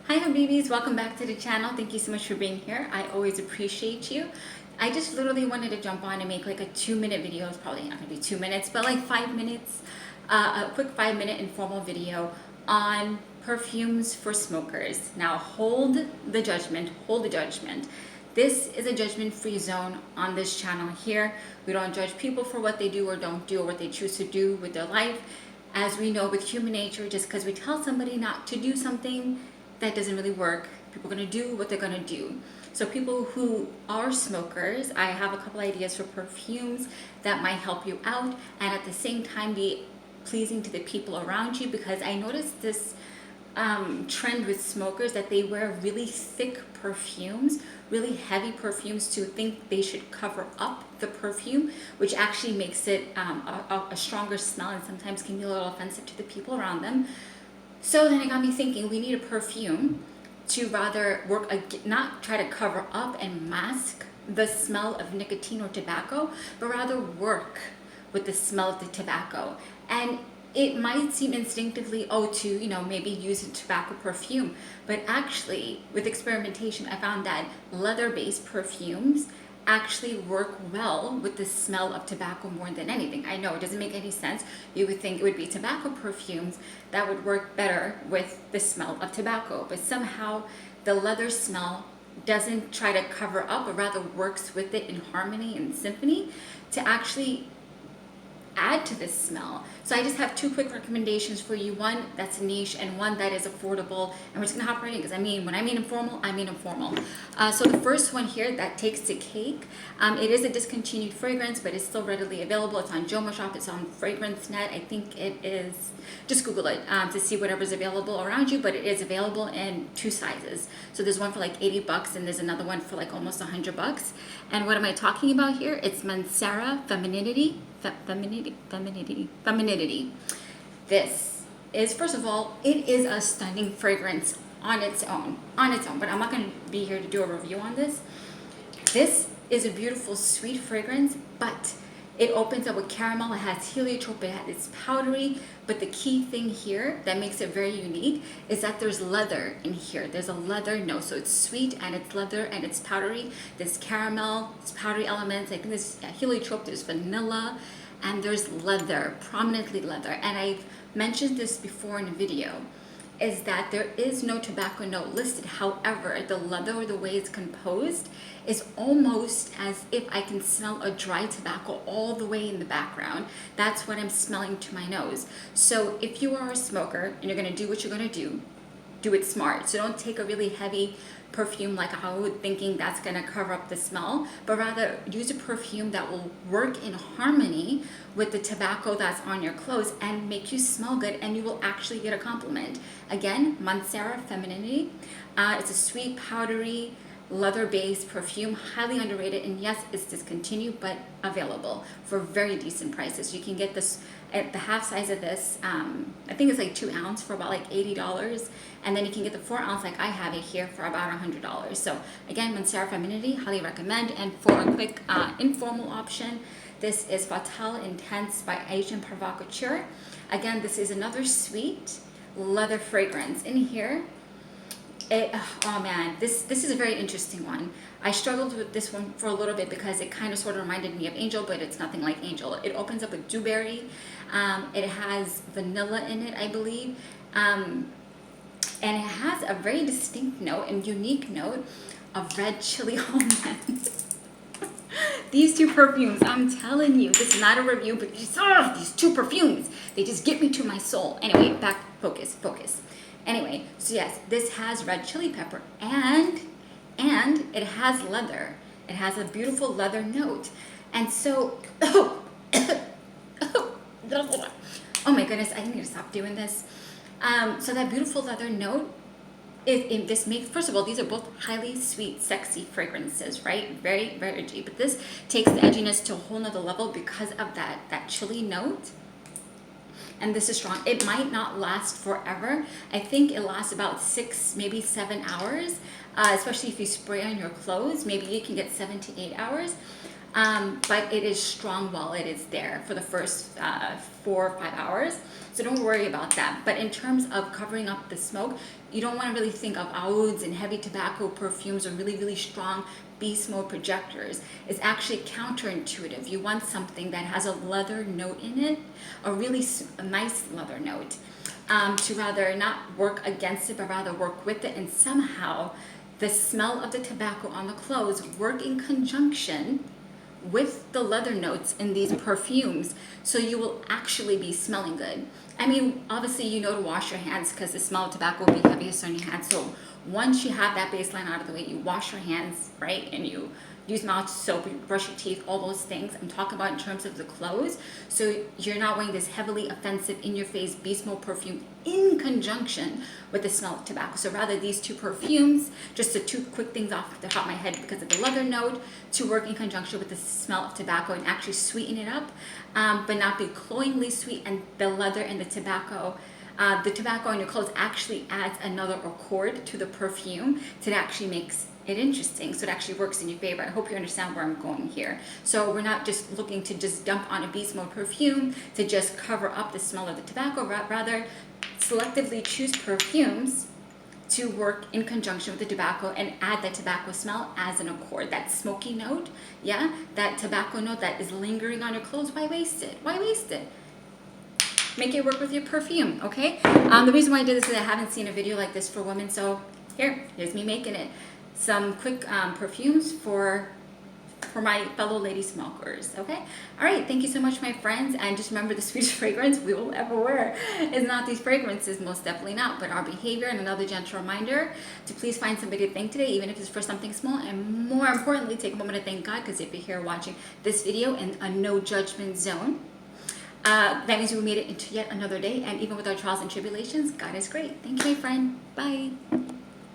Hi Habibis, welcome back to the channel. Thank you so much for being here. I always appreciate you. I just literally wanted to jump on and make like a 2-minute video. It's probably not gonna be 2 minutes, but like 5 minutes, a quick 5-minute informal video on perfumes for smokers. Now hold the judgment, hold the judgment. This is a judgment-free zone on this channel here. We don't judge people for what they do or don't do or what they choose to do with their life. As we know with human nature, just because we tell somebody not to do something, that doesn't really work. People are gonna do what they're gonna do. So people who are smokers, I have a couple ideas for perfumes that might help you out and at the same time be pleasing to the people around you, because I noticed this trend with smokers that they wear really thick perfumes, really heavy perfumes, to think they should cover up the perfume, which actually makes it a stronger smell and sometimes can be a little offensive to the people around them. So then it got me thinking, we need a perfume to rather work, not try to cover up and mask the smell of nicotine or tobacco, but rather work with the smell of the tobacco. And it might seem instinctively, maybe use a tobacco perfume, but actually with experimentation, I found that leather-based perfumes actually work well with the smell of tobacco more than anything. I know it doesn't make any sense. You would think it would be tobacco perfumes that would work better with the smell of tobacco, but somehow the leather smell doesn't try to cover up, but rather works with it in harmony and symphony to actually add to this smell. So I just have two quick recommendations for you. One that's niche and one that is affordable. And we're just gonna hop right in, because when I mean informal, I mean informal. So the first one here, that takes the cake. It is a discontinued fragrance, but it's still readily available. It's on Joma Shop, it's on FragranceNet. I think it is, just Google it to see whatever's available around you, but it is available in 2 sizes. So there's one for like 80 bucks and there's another one for like almost 100 bucks. And what am I talking about here? It's Mancera Feminity. Feminity. This is, first of all, it is a stunning fragrance on its own, but I'm not going to be here to do a review on this. This is a beautiful, sweet fragrance, but it opens up with caramel. It has heliotrope, it's powdery, but the key thing here that makes it very unique is that there's leather in here. There's a leather note, so it's sweet and it's leather and it's powdery. There's caramel, there's powdery elements. I think there's heliotrope, there's vanilla, and there's leather, prominently leather. And I've mentioned this before in a video, is that there is no tobacco note listed. However, the leather, or the way it's composed, is almost as if I can smell a dry tobacco all the way in the background. That's what I'm smelling to my nose. So if you are a smoker and you're gonna do what you're gonna do it smart. So don't take a really heavy perfume like Hollywood thinking that's gonna cover up the smell, but rather use a perfume that will work in harmony with the tobacco that's on your clothes and make you smell good, and you will actually get a compliment. Again, Mancera Feminity. It's a sweet, powdery, leather-based perfume, highly underrated, and yes, it's discontinued, but available for very decent prices. You can get this at the half size of this, I think it's like 2 ounce for about like $80, and then you can get the 4 ounce like I have it here for about $100. So again, Mancera Feminity, highly recommend. And for a quick informal option, this is Fatale Intense by Asian Provocateur. Again, this is another sweet leather fragrance. In here, oh man, this is a very interesting one. I struggled with this one for a little bit because it kind of sort of reminded me of Angel, but it's nothing like Angel. It opens up with dewberry. It has vanilla in it, I believe. And it has a very distinct note and unique note of red chili. Oh man. These 2 perfumes, I'm telling you, this is not a review, but these 2 perfumes, they just get me to my soul. Anyway, back, focus. Anyway, so yes, this has red chili pepper and it has leather. It has a beautiful leather note. And so, oh my goodness, I need to stop doing this. So that beautiful leather note, this makes, first of all, these are both highly sweet, sexy fragrances, right? Very, very edgy. But this takes the edginess to a whole nother level because of that chili note. And this is strong. It might not last forever. I think it lasts about 6, maybe 7 hours, especially if you spray on your clothes. Maybe you can get 7 to 8 hours. but it is strong while it is there for the first 4 or 5 hours. So don't worry about that. But in terms of covering up the smoke, you don't want to really think of ouds and heavy tobacco perfumes or really, really strong beast mode projectors. It's actually counterintuitive. You want something that has a leather note in it, a really nice leather note, to rather not work against it, but rather work with it, and somehow the smell of the tobacco on the clothes work in conjunction with the leather notes in these perfumes, so you will actually be smelling good. I mean, obviously you know to wash your hands because the smell of tobacco will be heaviest on your hands. So once you have that baseline out of the way, you wash your hands, right? And you use mouth soap, you brush your teeth, all those things I'm talking about in terms of the clothes. So you're not wearing this heavily offensive, in-your-face beast mode perfume in conjunction with the smell of tobacco. So rather these two perfumes, just the two quick things off the top of my head because of the leather note, to work in conjunction with the smell of tobacco and actually sweeten it up, but not be cloyingly sweet. And the leather and the tobacco in your clothes actually adds another accord to the perfume that actually makes it interesting. So it actually works in your favor. I hope you understand where I'm going here. So we're not just looking to just dump on a beast mode perfume to just cover up the smell of the tobacco, rather selectively choose perfumes to work in conjunction with the tobacco and add that tobacco smell as an accord. That smoky note, yeah, that tobacco note that is lingering on your clothes. Why waste it? Why waste it? Make it work with your perfume, okay? The reason why I did this is I haven't seen a video like this for women, so here's me making it. Some quick perfumes for my fellow lady smokers, okay? All right, thank you so much, my friends. And just remember, the sweetest fragrance we will ever wear is not these fragrances, most definitely not, but our behavior. And another gentle reminder to please find somebody to thank today, even if it's for something small. And more importantly, take a moment to thank God, because if you're here watching this video in a no judgment zone, that means we made it into yet another day. And even with our trials and tribulations, God is great. Thank you, my friend. Bye.